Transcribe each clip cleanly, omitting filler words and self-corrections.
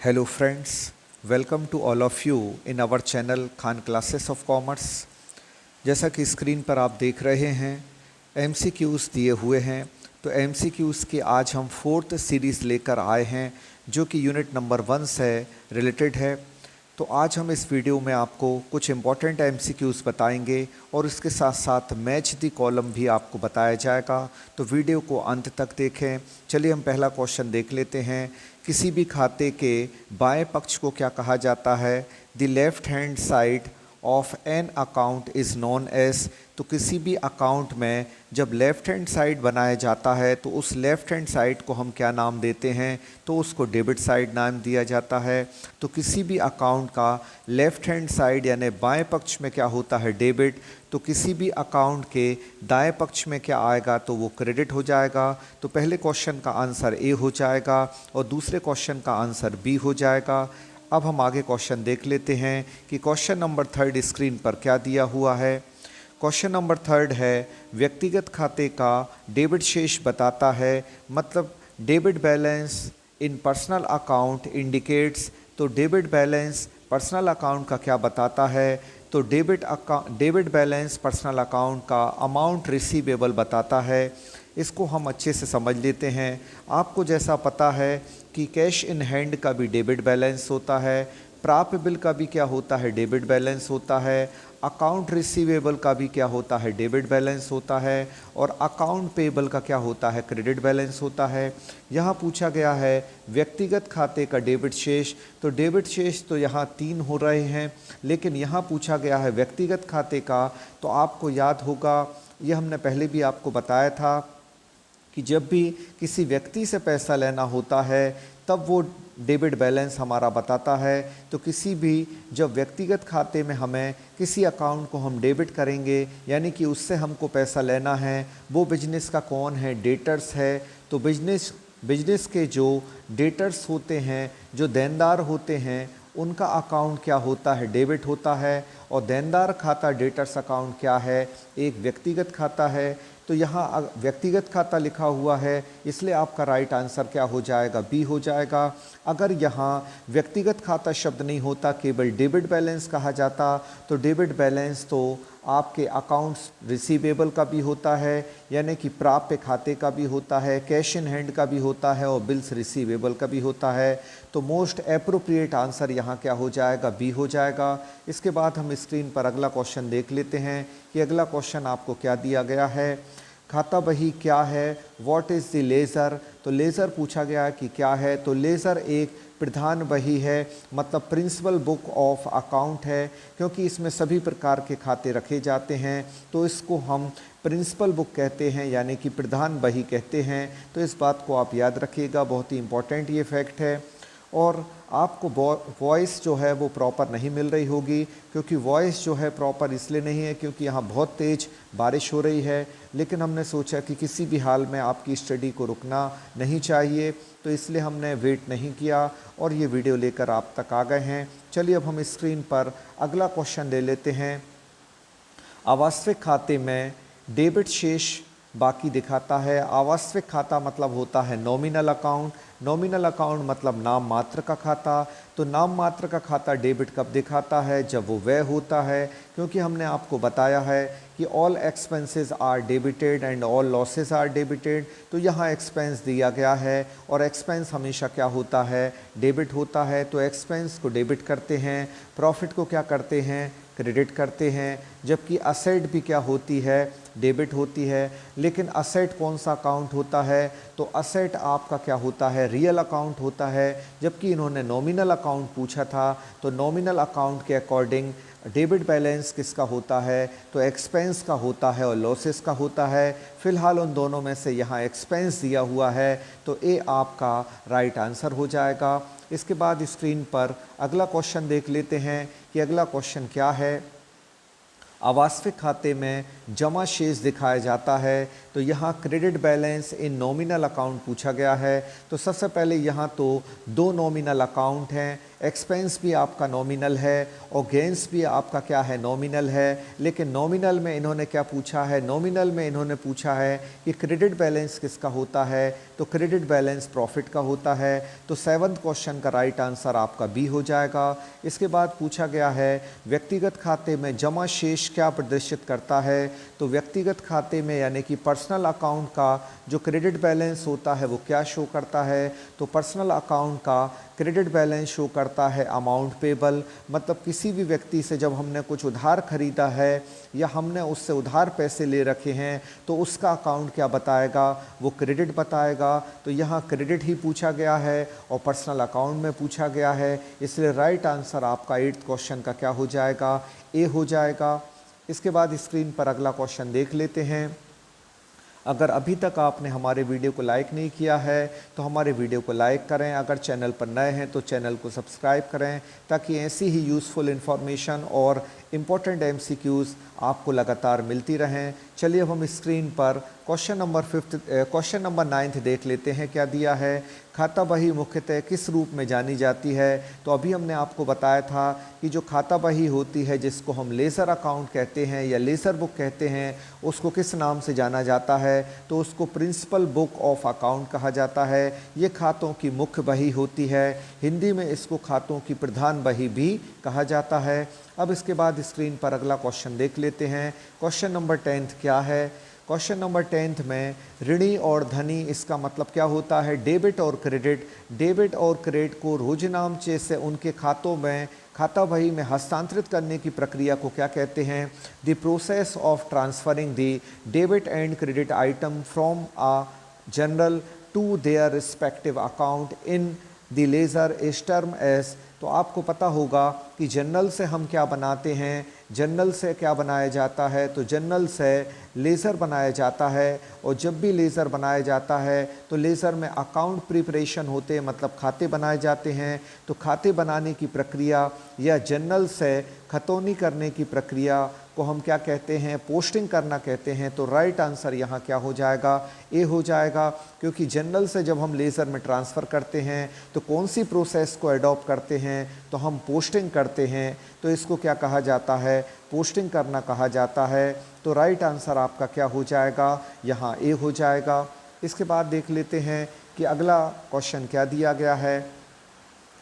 Hello friends, welcome to all of you in our channel Khan classes of commerce. जैसा कि screen पर आप देख रहे हैं MCQs दिए हुए हैं, तो MCQs की आज हम 4th सीरीज़ लेकर आए हैं जो कि यूनिट नंबर 1 से रिलेटेड है। तो आज हम इस वीडियो में आपको कुछ इम्पॉर्टेंट MCQs बताएंगे और इसके साथ साथ मैच दी कॉलम भी आपको बताया जाएगा, तो वीडियो को अंत तक देखें। चलिए हम पहला क्वेश्चन देख लेते हैं। किसी भी खाते के बाएं पक्ष को क्या कहा जाता है? The left hand side of an account is known as. तो किसी भी अकाउंट में जब लेफ़्ट हैंड साइड बनाया जाता है तो उस लेफ़्ट हैंड साइड को हम क्या नाम देते हैं? तो उसको डेबिट साइड नाम दिया जाता है। तो किसी भी अकाउंट का लेफ़्ट हैंड साइड यानी बाएं पक्ष में क्या होता है? डेबिट। तो किसी भी अकाउंट के दाएं पक्ष में क्या आएगा? तो वो क्रेडिट हो जाएगा। तो पहले क्वेश्चन का आंसर ए हो जाएगा और दूसरे क्वेश्चन का आंसर बी हो जाएगा। अब हम आगे क्वेश्चन देख लेते हैं कि क्वेश्चन नंबर 3 स्क्रीन पर क्या दिया हुआ है। क्वेश्चन नंबर 3 है, व्यक्तिगत खाते का डेबिट शेष बताता है, मतलब डेबिट बैलेंस इन पर्सनल अकाउंट इंडिकेट्स। तो डेबिट बैलेंस पर्सनल अकाउंट का क्या बताता है? तो डेबिट बैलेंस पर्सनल अकाउंट का अमाउंट रिसीवेबल बताता है। इसको हम अच्छे से समझ लेते हैं। आपको जैसा पता है कि कैश इन हैंड का भी डेबिट बैलेंस होता है, प्राप्य बिल का भी क्या होता है? डेबिट बैलेंस होता है, अकाउंट रिसीवेबल का भी क्या होता है? डेबिट बैलेंस होता है, और अकाउंट पेबल का क्या होता है? क्रेडिट बैलेंस होता है। यहाँ पूछा गया है व्यक्तिगत खाते का डेबिट शेष। तो डेबिट शेष तो यहाँ 3 हो रहे हैं, लेकिन यहाँ पूछा गया है व्यक्तिगत खाते का। तो आपको याद होगा, ये हमने पहले भी आपको बताया था कि जब भी किसी व्यक्ति से पैसा लेना होता है तब वो डेबिट बैलेंस हमारा बताता है। तो किसी भी जब व्यक्तिगत खाते में हमें किसी अकाउंट को हम डेबिट करेंगे, यानी कि उससे हमको पैसा लेना है, वो बिजनेस का कौन है? डेटर्स है। तो बिजनेस के जो डेटर्स होते हैं, जो देनदार होते हैं, उनका अकाउंट क्या होता है? डेबिट होता है। और देनदार खाता डेटर्स अकाउंट क्या है? एक व्यक्तिगत खाता है। तो यहाँ व्यक्तिगत खाता लिखा हुआ है, इसलिए आपका राइट आंसर क्या हो जाएगा? बी हो जाएगा। अगर यहाँ व्यक्तिगत खाता शब्द नहीं होता, केवल डेबिट बैलेंस कहा जाता, तो डेबिट बैलेंस तो आपके अकाउंट्स रिसीवेबल का भी होता है, यानी कि प्राप्य खाते का भी होता है, कैश इन हैंड का भी होता है, और बिल्स रिसीवेबल का भी होता है। तो मोस्ट एप्रोप्रिएट आंसर यहाँ क्या हो जाएगा? बी हो जाएगा। इसके बाद हम स्क्रीन पर अगला क्वेश्चन देख लेते हैं कि अगला क्वेश्चन आपको क्या दिया गया है। खाता बही क्या है? What is the laser? तो लेज़र पूछा गया कि क्या है? तो लेज़र एक प्रधान बही है, मतलब प्रिंसिपल बुक ऑफ अकाउंट है, क्योंकि इसमें सभी प्रकार के खाते रखे जाते हैं, तो इसको हम प्रिंसिपल बुक कहते हैं, यानी कि प्रधान बही कहते हैं। तो इस बात को आप याद रखिएगा, बहुत ही इम्पोर्टेंट ये फैक्ट है। और आपको वॉइस जो है वो प्रॉपर नहीं मिल रही होगी, क्योंकि वॉइस जो है प्रॉपर इसलिए नहीं है क्योंकि यहाँ बहुत तेज़ बारिश हो रही है, लेकिन हमने सोचा कि किसी भी हाल में आपकी स्टडी को रुकना नहीं चाहिए, तो इसलिए हमने वेट नहीं किया और ये वीडियो लेकर आप तक आ गए हैं। चलिए अब हम स्क्रीन पर अगला क्वेश्चन ले लेते हैं। आवास्विक खाते में डेबिट शेष बाकी दिखाता है। आवास्विक खाता मतलब होता है नॉमिनल अकाउंट। नॉमिनल अकाउंट मतलब नाम मात्र का खाता। तो नाम मात्र का खाता डेबिट कब दिखाता है? जब वो व्यय होता है, क्योंकि हमने आपको बताया है कि all expenses are debited and all losses are debited. तो यहाँ एक्सपेंस दिया गया है और एक्सपेंस हमेशा क्या होता है? डेबिट होता है। तो एक्सपेंस को डेबिट करते हैं, प्रॉफिट को क्या करते हैं? क्रेडिट करते हैं। जबकि असेट भी क्या होती है? डेबिट होती है। लेकिन असेट कौन सा अकाउंट होता है? तो असेट आपका क्या होता है? रियल अकाउंट होता है। जबकि इन्होंने नॉमिनल अकाउंट पूछा था, तो नॉमिनल अकाउंट के अकॉर्डिंग डेबिट बैलेंस किसका होता है? तो एक्सपेंस का होता है और लॉसेस का होता है। फिलहाल उन दोनों में से यहाँ एक्सपेंस दिया हुआ है, तो ए आपका राइट आंसर हो जाएगा। इसके बाद स्क्रीन पर अगला क्वेश्चन देख लेते हैं कि अगला क्वेश्चन क्या है। आवास्विक खाते में जमा शेष दिखाया जाता है। तो यहाँ क्रेडिट बैलेंस इन नॉमिनल अकाउंट पूछा गया है। तो सबसे पहले यहाँ तो 2 नॉमिनल अकाउंट हैं, एक्सपेंस भी आपका नॉमिनल है और गेंस भी आपका क्या है, नॉमिनल है। लेकिन नॉमिनल में इन्होंने क्या पूछा है, नॉमिनल में इन्होंने पूछा है कि क्रेडिट बैलेंस किसका होता है, तो क्रेडिट बैलेंस प्रॉफिट का होता है। तो 7th क्वेश्चन का राइट आंसर आपका बी हो जाएगा। इसके बाद पूछा गया है व्यक्तिगत खाते में जमा शेष क्या प्रदर्शित करता है, तो व्यक्तिगत खाते में यानी कि पर्सनल अकाउंट का जो क्रेडिट बैलेंस होता है वो क्या शो करता है, तो पर्सनल अकाउंट का क्रेडिट बैलेंस शो करता है अमाउंट पेबल, मतलब किसी भी व्यक्ति से जब हमने कुछ उधार खरीदा है या हमने उससे उधार पैसे ले रखे हैं तो उसका अकाउंट क्या बताएगा, वो क्रेडिट बताएगा। तो यहाँ क्रेडिट ही पूछा गया है और पर्सनल अकाउंट में पूछा गया है, इसलिए राइट आंसर आपका 8th क्वेश्चन का क्या हो जाएगा, ए हो जाएगा। इसके बाद स्क्रीन पर अगला क्वेश्चन देख लेते हैं। अगर अभी तक आपने हमारे वीडियो को लाइक नहीं किया है तो हमारे वीडियो को लाइक करें, अगर चैनल पर नए हैं तो चैनल को सब्सक्राइब करें ताकि ऐसी ही यूज़फुल इन्फॉर्मेशन और इम्पोर्टेंट MCQs आपको लगातार मिलती रहें। चलिए अब हम स्क्रीन पर क्वेश्चन नंबर 9 देख लेते हैं क्या दिया है। खाता बही मुख्यतः किस रूप में जानी जाती है, तो अभी हमने आपको बताया था कि जो खाता बही होती है जिसको हम लेज़र अकाउंट कहते हैं या लेज़र बुक कहते हैं, उसको किस नाम से जाना जाता है, तो उसको प्रिंसिपल बुक ऑफ अकाउंट कहा जाता है। ये खातों की मुख्य बही होती है, हिंदी में इसको खातों की प्रधान बही भी कहा जाता है। अब इसके बाद स्क्रीन पर अगला क्वेश्चन देख लेते हैं। क्वेश्चन नंबर 10 क्या है। क्वेश्चन नंबर 10 में ऋणी और धनी, इसका मतलब क्या होता है, डेबिट और क्रेडिट। डेबिट और क्रेडिट को रोजनामचे से उनके खातों में खाता बही में हस्तांतरित करने की प्रक्रिया को क्या कहते हैं, the process of transferring the debit and credit item from a journal to their respective account in the ledger is term as. तो आपको पता होगा कि जनरल से हम क्या बनाते हैं, जनरल से क्या बनाया जाता है, तो जनरल से लेज़र बनाया जाता है। और जब भी लेज़र बनाया जाता है तो लेज़र में अकाउंट प्रिपरेशन होते हैं, मतलब खाते बनाए जाते हैं। तो खाते बनाने की प्रक्रिया या जनरल से खतौनी करने की प्रक्रिया को हम क्या कहते हैं, पोस्टिंग करना कहते हैं। तो राइट आंसर यहाँ क्या हो जाएगा, ए हो जाएगा, क्योंकि जनरल से जब हम लेज़र में ट्रांसफ़र करते हैं तो कौन सी प्रोसेस को अडॉप्ट करते हैं, तो हम पोस्टिंग करते हैं। तो इसको क्या कहा जाता है, पोस्टिंग करना कहा जाता है। तो राइट आंसर आपका क्या हो जाएगा, यहाँ ए हो जाएगा। इसके बाद देख लेते हैं कि अगला क्वेश्चन क्या दिया गया है।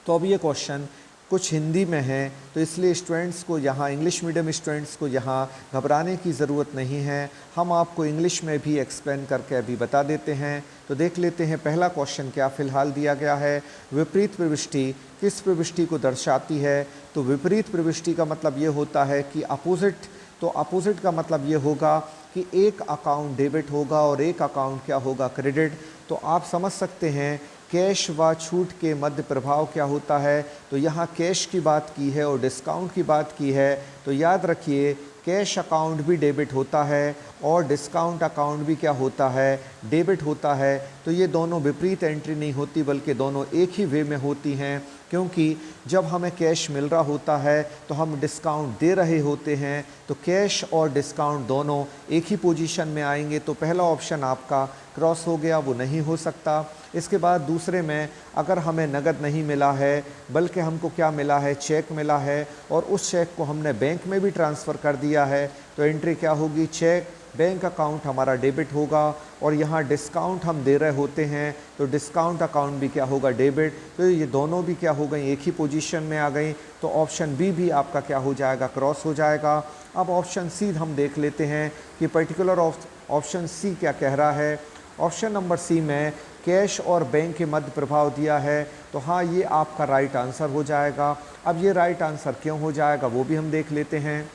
तो अब ये क्वेश्चन कुछ हिंदी में है, तो इसलिए स्टूडेंट्स को यहाँ, इंग्लिश मीडियम स्टूडेंट्स को यहाँ घबराने की ज़रूरत नहीं है, हम आपको इंग्लिश में भी एक्सप्लेन करके अभी बता देते हैं। तो देख लेते हैं पहला क्वेश्चन क्या फ़िलहाल दिया गया है। विपरीत प्रविष्टि किस प्रविष्टि को दर्शाती है, तो विपरीत प्रविष्टि का मतलब ये होता है कि अपोजिट। तो अपोजिट का मतलब ये होगा कि एक अकाउंट डेबिट होगा और एक अकाउंट क्या होगा, क्रेडिट। तो आप समझ सकते हैं कैश व छूट के मध्य प्रभाव क्या होता है। तो यहाँ कैश की बात की है और डिस्काउंट की बात की है। तो याद रखिए कैश अकाउंट भी डेबिट होता है और डिस्काउंट अकाउंट भी क्या होता है, डेबिट होता है। तो ये दोनों विपरीत एंट्री नहीं होती बल्कि दोनों एक ही वे में होती हैं, क्योंकि जब हमें कैश मिल रहा होता है तो हम डिस्काउंट दे रहे होते हैं। तो कैश और डिस्काउंट दोनों एक ही पोजीशन में आएंगे। तो पहला ऑप्शन आपका क्रॉस हो गया, वो नहीं हो सकता। इसके बाद दूसरे में अगर हमें नगद नहीं मिला है बल्कि हमको क्या मिला है, चेक मिला है और उस चेक को हमने बैंक में भी ट्रांसफ़र कर दिया है, तो एंट्री क्या होगी, चेक बैंक अकाउंट हमारा डेबिट होगा। और यहाँ डिस्काउंट हम दे रहे होते हैं तो डिस्काउंट अकाउंट भी क्या होगा, डेबिट। तो ये दोनों भी क्या हो गई, एक ही पोजीशन में आ गई। तो ऑप्शन बी भी आपका क्या हो जाएगा, क्रॉस हो जाएगा। अब ऑप्शन सी हम देख लेते हैं कि पर्टिकुलर ऑप्शन सी क्या कह रहा है। ऑप्शन नंबर सी में कैश और बैंक के मध्य प्रभाव दिया है, तो हाँ ये आपका राइट आंसर हो जाएगा। अब ये राइट आंसर क्यों हो जाएगा वो भी हम देख लेते हैं।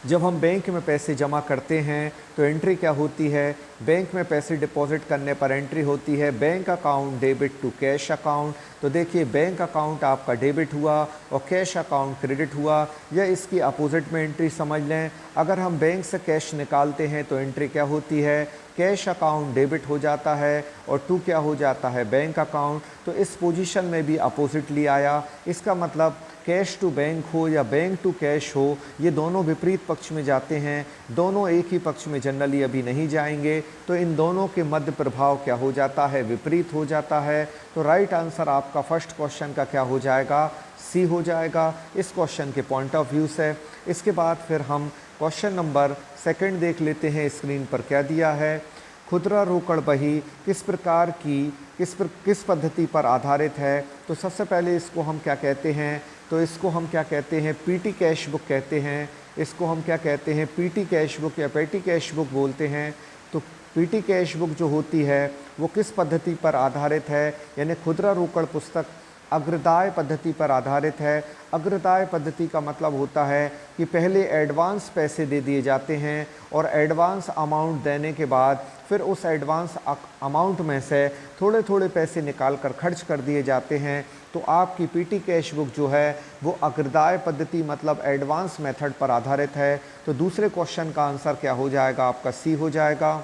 जब हम बैंक में पैसे जमा करते हैं तो एंट्री क्या होती है, बैंक में पैसे डिपॉजिट करने पर एंट्री होती है bank account debit to cash account. तो देखिए बैंक अकाउंट आपका डेबिट हुआ और कैश अकाउंट क्रेडिट हुआ, या इसकी अपोजिट में एंट्री समझ लें। अगर हम बैंक से कैश निकालते हैं तो एंट्री क्या होती है, कैश अकाउंट डेबिट हो जाता है और टू क्या हो जाता है, बैंक अकाउंट। तो इस पोजीशन में भी अपोजिटली आया। इसका मतलब कैश टू बैंक हो या बैंक टू कैश हो, ये दोनों विपरीत पक्ष में जाते हैं, दोनों एक ही पक्ष में जनरली अभी नहीं जाएंगे। तो इन दोनों के मध्य प्रभाव क्या हो जाता है, विपरीत हो जाता है। तो राइट आंसर आपका फर्स्ट क्वेश्चन का क्या हो जाएगा, सी हो जाएगा इस क्वेश्चन के पॉइंट ऑफ व्यू से। इसके बाद फिर हम क्वेश्चन नंबर सेकंड देख लेते हैं। स्क्रीन पर क्या दिया है, खुदरा रोकड़ बही किस प्रकार की किस पद्धति पर आधारित है। तो सबसे पहले इसको हम क्या कहते हैं, तो इसको हम क्या कहते हैं, पीटी कैश बुक कहते हैं। इसको हम क्या कहते हैं, पीटी कैश बुक या पेटी कैश बुक बोलते हैं। तो पीटी कैश बुक जो होती है वो किस पद्धति पर आधारित है, यानी खुदरा रोकड़ पुस्तक अग्रदाय पद्धति पर आधारित है। अग्रदाय पद्धति का मतलब होता है कि पहले एडवांस पैसे दे दिए जाते हैं और एडवांस अमाउंट देने के बाद फिर उस एडवांस अमाउंट में से थोड़े थोड़े पैसे निकाल कर खर्च कर दिए जाते हैं। तो आपकी पीटी कैश बुक जो है वो अग्रदाय पद्धति मतलब एडवांस मेथड पर आधारित है। तो दूसरे क्वेश्चन का आंसर क्या हो जाएगा, आपका सी हो जाएगा।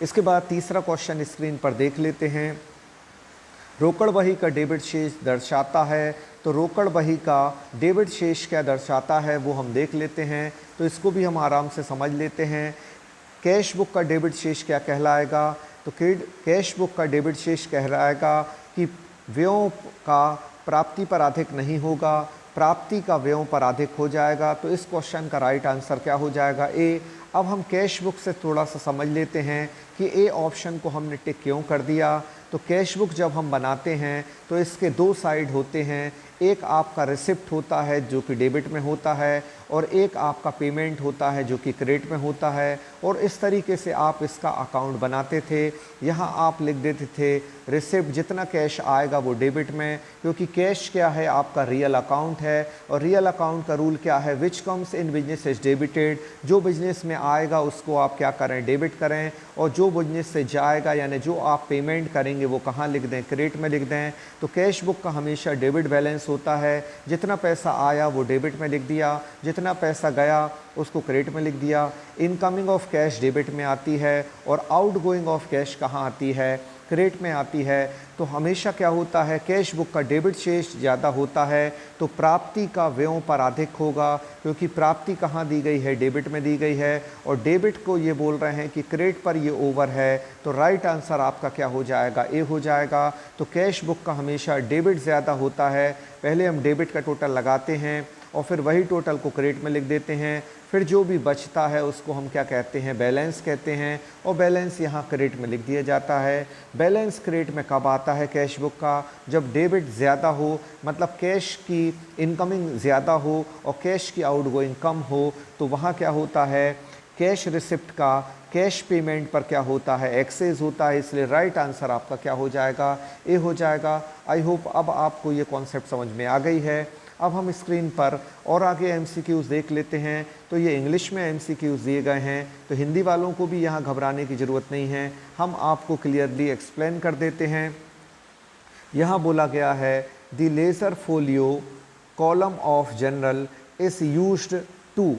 इसके बाद तीसरा क्वेश्चन स्क्रीन पर देख लेते हैं। रोकड़ बही का डेबिट शेष दर्शाता है। तो रोकड़ बही का डेबिट शेष क्या दर्शाता है वो हम देख लेते हैं। तो इसको भी हम आराम से समझ लेते हैं। कैश बुक का डेबिट शेष क्या कहलाएगा, तो कैश बुक का डेबिट शेष कहलाएगा कि व्ययों का प्राप्ति पर अधिक नहीं होगा, प्राप्ति का व्ययों पर अधिक हो जाएगा। तो इस क्वेश्चन का राइट आंसर क्या हो जाएगा, ए। अब हम कैश बुक से थोड़ा सा समझ लेते हैं कि ए ऑप्शन को हमने टिक क्यों कर दिया। तो कैश बुक जब हम बनाते हैं तो इसके दो साइड होते हैं, एक आपका रिसिप्ट होता है जो कि डेबिट में होता है और एक आपका पेमेंट होता है जो कि क्रेडिट में होता है। और इस तरीके से आप इसका अकाउंट बनाते थे। यहाँ आप लिख देते थे रिसिप्ट, जितना कैश आएगा वो डेबिट में, क्योंकि कैश क्या है, आपका रियल अकाउंट है। और रियल अकाउंट का रूल क्या है, which comes in business is debited. जो बिजनेस में आएगा उसको आप क्या करें, डेबिट करें, और जो बिजनेस से जाएगा यानी जो आप पेमेंट करेंगे वो कहाँ लिख दें, क्रेडिट में लिख दें। तो कैश बुक का हमेशा डेबिट बैलेंस होता है। जितना पैसा आया वो डेबिट में लिख दिया, जितना पैसा गया उसको क्रेडिट में लिख दिया। इनकमिंग ऑफ कैश डेबिट में आती है और आउटगोइंग ऑफ कैश कहाँ आती है, क्रेडिट में आती है। तो हमेशा क्या होता है, कैश बुक का डेबिट शेष ज़्यादा होता है तो प्राप्ति का व्ययों पर अधिक होगा, क्योंकि प्राप्ति कहाँ दी गई है, डेबिट में दी गई है। और डेबिट को ये बोल रहे हैं कि क्रेडिट पर ये ओवर है। तो राइट आंसर आपका क्या हो जाएगा, ए हो जाएगा। तो कैश बुक का हमेशा डेबिट ज़्यादा होता है। पहले हम डेबिट का टोटल लगाते हैं और फिर वही टोटल को क्रेडिट में लिख देते हैं। फिर जो भी बचता है उसको हम क्या कहते हैं, बैलेंस कहते हैं। और बैलेंस यहाँ क्रेडिट में लिख दिया जाता है। बैलेंस क्रेडिट में कब आता है कैश बुक का, जब डेबिट ज़्यादा हो, मतलब कैश की इनकमिंग ज़्यादा हो और कैश की आउटगोइंग कम हो। तो वहाँ क्या होता है, कैश रिसिप्ट का कैश पेमेंट पर क्या होता है, एक्सेस होता है। इसलिए राइट आंसर आपका क्या हो जाएगा, ए हो जाएगा। आई होप अब आपको ये कॉन्सेप्ट समझ में आ गई है। अब हम स्क्रीन पर और आगे एमसीक्यूज़ देख लेते हैं। तो ये इंग्लिश में एमसीक्यूज़ दिए गए हैं, तो हिंदी वालों को भी यहाँ घबराने की ज़रूरत नहीं है, हम आपको क्लियरली एक्सप्लेन कर देते हैं। यहाँ बोला गया है the ledger folio column of journal is used to,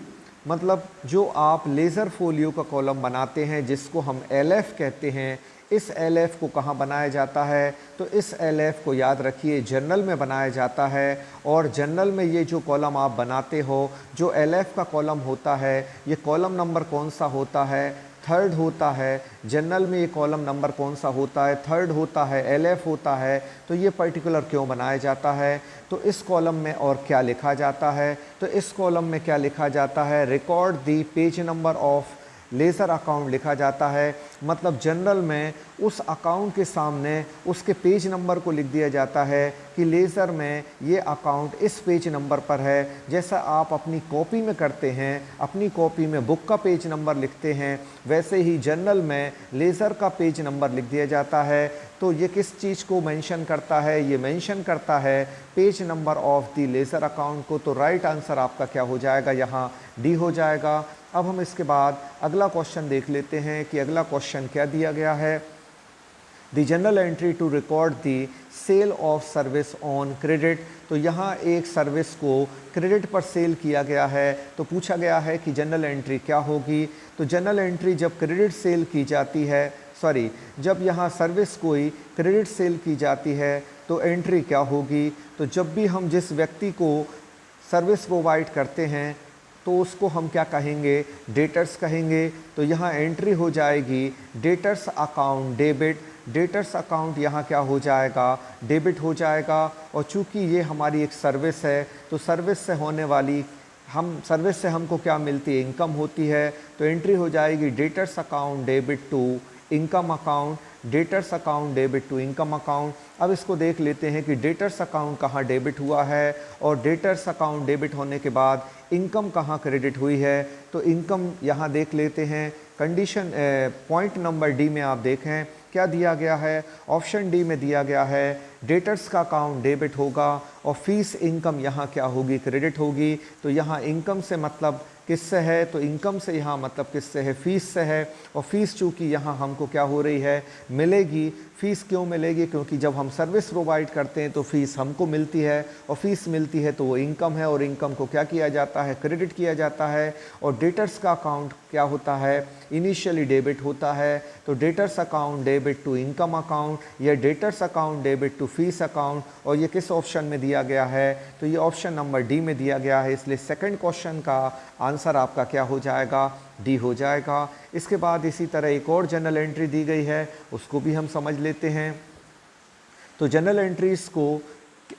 मतलब जो आप लेज़र फोलियो का कॉलम बनाते हैं जिसको हम एलएफ कहते हैं, इस एलएफ को कहाँ बनाया जाता है, तो इस एलएफ को याद रखिए जर्नल में बनाया जाता है। और जर्नल में ये जो कॉलम आप बनाते हो, जो एलएफ का कॉलम होता है, ये कॉलम नंबर कौन सा होता है, थर्ड होता है। जर्नल में ये कॉलम नंबर कौन सा होता है, थर्ड होता है, एलएफ होता है। तो ये पर्टिकुलर क्यों बनाया जाता है, तो इस कॉलम में और क्या लिखा जाता है, तो इस कॉलम में क्या लिखा जाता है, record the page number of laser account लिखा जाता है। मतलब जनरल में उस अकाउंट के सामने उसके पेज नंबर को लिख दिया जाता है कि लेज़र में ये अकाउंट इस पेज नंबर पर है। जैसा आप अपनी कॉपी में करते हैं, अपनी कॉपी में बुक का पेज नंबर लिखते हैं, वैसे ही जर्नल में लेज़र का पेज नंबर लिख दिया जाता है। तो ये किस चीज़ को मेंशन करता है, ये मेंशन करता है page number of the laser account को। तो राइट आंसर आपका क्या हो जाएगा, यहाँ डी हो जाएगा। अब हम इसके बाद अगला क्वेश्चन देख लेते हैं कि अगला क्वेश्चन क्या दिया गया है। The journal entry to record the sale of service on credit, तो यहाँ एक सर्विस को क्रेडिट पर सेल किया गया है। तो पूछा गया है कि जनरल एंट्री क्या होगी। तो जनरल एंट्री जब क्रेडिट सेल की जाती है, जब यहाँ सर्विस कोई क्रेडिट सेल की जाती है तो एंट्री क्या होगी। तो जब भी हम जिस व्यक्ति को सर्विस प्रोवाइड करते हैं तो तो उसको हम क्या कहेंगे, डेटर्स कहेंगे। तो यहाँ एंट्री हो जाएगी debtors account debit, debtors account यहाँ क्या हो जाएगा, डेबिट हो जाएगा। और चूँकि ये हमारी एक सर्विस है तो सर्विस से होने वाली सर्विस से हमको क्या मिलती है, इनकम होती है। तो एंट्री हो जाएगी debtors account debit to income account, debtors account debit to income account. अब इसको देख लेते हैं कि डेटर्स अकाउंट कहाँ डेबिट हुआ है और डेटर्स अकाउंट डेबिट होने के बाद इनकम कहाँ क्रेडिट हुई है। तो इनकम यहाँ देख लेते हैं। कंडीशन पॉइंट नंबर डी में आप देखें क्या दिया गया है, ऑप्शन डी में दिया गया है डेटर्स का अकाउंट डेबिट होगा और फीस इनकम यहाँ क्या होगी, क्रेडिट होगी। तो यहाँ इनकम से मतलब किससे है, तो इनकम से यहाँ मतलब किससे है, फ़ीस से है। और फ़ीस चूँकि यहाँ हमको क्या हो रही है, मिलेगी। फ़ीस क्यों मिलेगी, क्योंकि जब हम सर्विस प्रोवाइड करते हैं तो फ़ीस हमको मिलती है और फ़ीस मिलती है तो वो इनकम है और इनकम को क्या किया जाता है, क्रेडिट किया जाता है। और डेटर्स का अकाउंट क्या होता है, इनिशियली डेबिट होता है। तो debtors account debit to income account या debtors account debit to fees account. और ये किस ऑप्शन में दिया गया है, तो ये ऑप्शन नंबर डी में दिया गया है। इसलिए सेकंड क्वेश्चन का आंसर आपका क्या हो जाएगा, डी हो जाएगा। इसके बाद इसी तरह एक और जनरल एंट्री दी गई है, उसको भी हम समझ लेते हैं। तो जनरल एंट्रीज को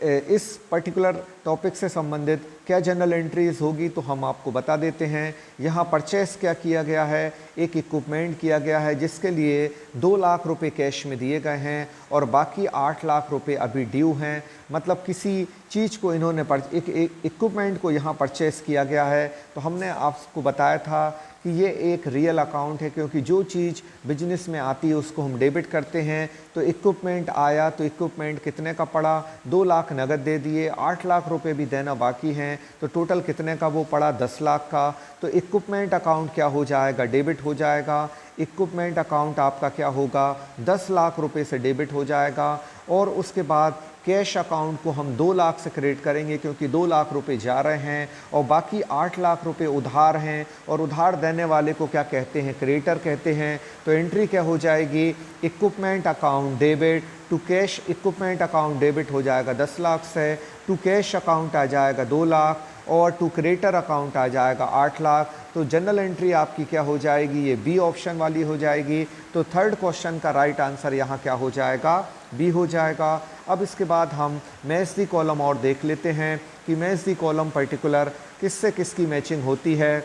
इस पर्टिकुलर टॉपिक से संबंधित क्या जनरल एंट्रीज होगी तो हम आपको बता देते हैं। यहाँ परचेस क्या किया गया है, एक इक्विपमेंट किया गया है जिसके लिए 2 लाख रुपए कैश में दिए गए हैं और बाकी 8 लाख रुपए अभी ड्यू हैं। मतलब किसी चीज़ को इन्होंने एक इक्विपमेंट को यहाँ परचेस किया गया है। तो हमने आपको बताया था कि ये एक रियल अकाउंट है, क्योंकि जो चीज़ बिजनेस में आती है उसको हम डेबिट करते हैं। तो इक्विपमेंट आया तो इक्विपमेंट कितने का पड़ा, 2 लाख नगद दे दिए, 8 लाख रुपए भी देना बाकी हैं। तो टोटल कितने का वो पड़ा, 10 लाख का। तो इक्विपमेंट अकाउंट क्या हो जाएगा, डेबिट हो जाएगा। इक्विपमेंट अकाउंट आपका क्या होगा, 10 लाख रुपए से डेबिट हो जाएगा। और उसके बाद कैश अकाउंट को हम 2 लाख से क्रेडिट करेंगे, क्योंकि 2 लाख रुपए जा रहे हैं और बाकी 8 लाख रुपए उधार हैं। और उधार देने वाले को क्या कहते हैं, क्रेडिटर कहते हैं। तो एंट्री क्या हो जाएगी, equipment account debit to cash. Equipment account debit हो जाएगा 10 लाख से, टू कैश अकाउंट आ जाएगा 2 लाख और टू क्रेडिटर अकाउंट आ जाएगा 8 लाख। तो जनरल एंट्री आपकी क्या हो जाएगी, ये बी ऑप्शन वाली हो जाएगी। तो थर्ड क्वेश्चन का राइट आंसर यहाँ क्या हो जाएगा, बी हो जाएगा। अब इसके बाद हम मैच दी कॉलम और देख लेते हैं कि मैच दी कॉलम पर्टिकुलर किससे किसकी मैचिंग होती है।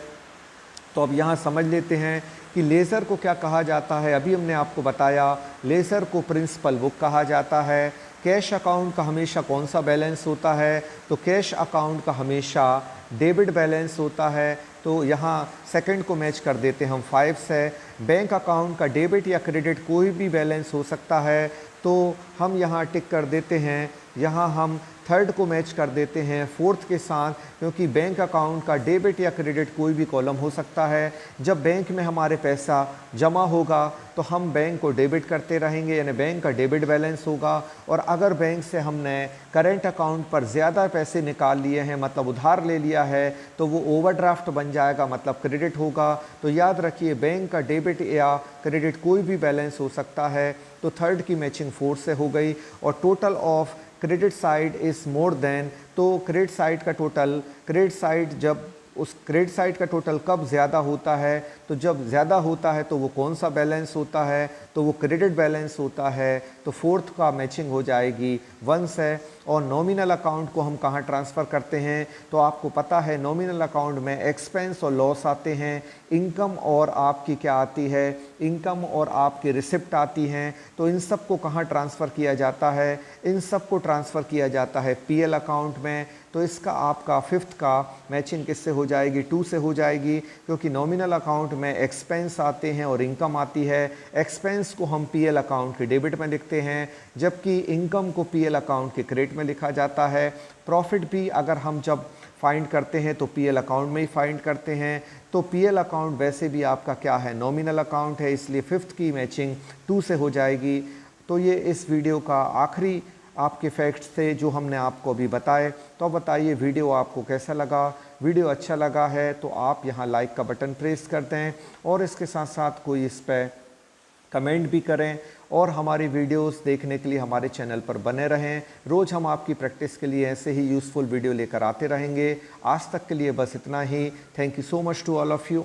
तो अब यहाँ समझ लेते हैं कि लेज़र को क्या कहा जाता है। अभी हमने आपको बताया लेज़र को प्रिंसिपल बुक कहा जाता है। कैश अकाउंट का हमेशा कौन सा बैलेंस होता है, तो कैश अकाउंट का हमेशा डेबिट बैलेंस होता है। तो यहाँ सेकंड को मैच कर देते हैं हम 5 से। बैंक अकाउंट का डेबिट या क्रेडिट कोई भी बैलेंस हो सकता है, तो हम यहाँ टिक कर देते हैं। यहाँ हम थर्ड को मैच कर देते हैं फोर्थ के साथ, क्योंकि बैंक अकाउंट का डेबिट या क्रेडिट कोई भी कॉलम हो सकता है। जब बैंक में हमारे पैसा जमा होगा तो हम बैंक को डेबिट करते रहेंगे, यानी बैंक का डेबिट बैलेंस होगा। और अगर बैंक से हमने करेंट अकाउंट पर ज़्यादा पैसे निकाल लिए हैं, मतलब उधार ले लिया है, तो वो ओवरड्राफ्ट बन जाएगा, मतलब क्रेडिट होगा। तो याद रखिए बैंक का डेबिट या क्रेडिट कोई भी बैलेंस हो सकता है। तो थर्ड की मैचिंग 4 से हो गई। और total of credit side is more than, तो क्रेडिट साइड का टोटल, क्रेडिट साइड जब उस क्रेडिट साइड का टोटल कब ज़्यादा होता है, तो जब ज़्यादा होता है तो वो कौन सा बैलेंस होता है, तो वो क्रेडिट बैलेंस होता है। तो फोर्थ का मैचिंग हो जाएगी 1 से। और नॉमिनल अकाउंट को हम कहाँ ट्रांसफ़र करते हैं, तो आपको पता है नॉमिनल अकाउंट में एक्सपेंस और लॉस आते हैं, इनकम और आपकी क्या आती है, इनकम और आपकी रिसिप्ट आती हैं। तो इन सब को कहाँ ट्रांसफ़र किया जाता है, इन सब को ट्रांसफ़र किया जाता है पीएल अकाउंट में। तो इसका आपका फिफ्थ का मैचिंग किससे हो जाएगी, 2 से हो जाएगी, क्योंकि नॉमिनल अकाउंट में एक्सपेंस आते हैं और इनकम आती है। एक्सपेंस को हम पीएल अकाउंट के डेबिट में लिखते हैं, जबकि इनकम को पीएल अकाउंट के क्रेडिट में लिखा जाता है। प्रॉफिट भी अगर हम जब फाइंड करते हैं तो पीएल अकाउंट में ही फाइंड करते हैं। तो पीएल अकाउंट वैसे भी आपका क्या है, नॉमिनल अकाउंट है, इसलिए फिफ्थ की मैचिंग 2 से हो जाएगी। तो ये इस वीडियो का आखिरी आपके फैक्ट्स थे जो हमने आपको अभी बताए। तो अब बताइए वीडियो आपको कैसा लगा। वीडियो अच्छा लगा है तो आप यहाँ लाइक का बटन प्रेस कर दें और इसके साथ साथ कोई इस पर कमेंट भी करें और हमारी वीडियोस देखने के लिए हमारे चैनल पर बने रहें। रोज़ हम आपकी प्रैक्टिस के लिए ऐसे ही यूज़फुल वीडियो लेकर आते रहेंगे। आज तक के लिए बस इतना ही। Thank you so much to all of you.